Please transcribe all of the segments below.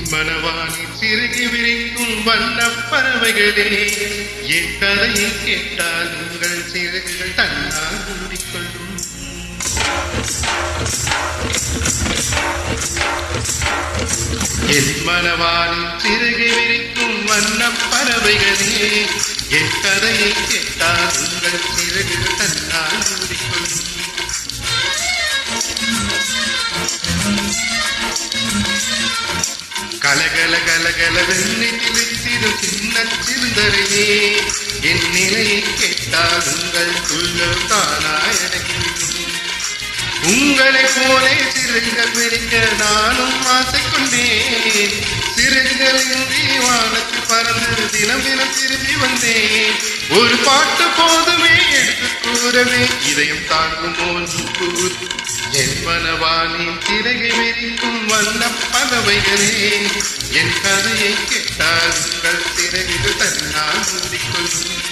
மனவானில் சிறுகி விரிக்கும் வண்ணப் பறவைகளே, என் கதையை கேட்டால் உங்கள் சிறகுகள் தன்னால் மூடிக்கொள்ளும். என் மனவானில் சிறுகி விரிக்கும் வண்ணப் பறவைகளே, என் கதையை கேட்டால் உங்கள் சிறகுகள் தன்னால் மூடிக்கொள்ளும். கலகல கலகல வெள்ளி திளைத்திடும் சின்ன சிறுந்தரையே, என் நிலையை கேட்டால் உங்கள் உள்ளம் தானாயடைகின்றது. உங்களை போலே சிறுகள் பிரிக்க நானும் ஆசை கொண்டேன். சிறுகள் இன்றி வானத்தில் பறந்து தினம் தினம் திரும்பி வந்தேன். ஒரு பாட்டு போதுமே எடுத்து கூறவே இதயம் தாங்குமோ கூர். என் மனவானின் சிறகை விரிக்கும் வண்ணப் பறவைகளே, என் கதையை கேட்டால் உங்கள் சிறகுகள் தன்னால் மூடிக்கொள்ளும்.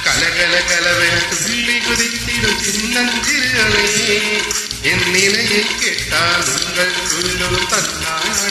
கலகல கலவென துள்ளி குதித்திடும் சின்னஞ்சிறு அலையே, என் நிலையை கேட்டால் உங்கள் உள்ளம் தன்னால்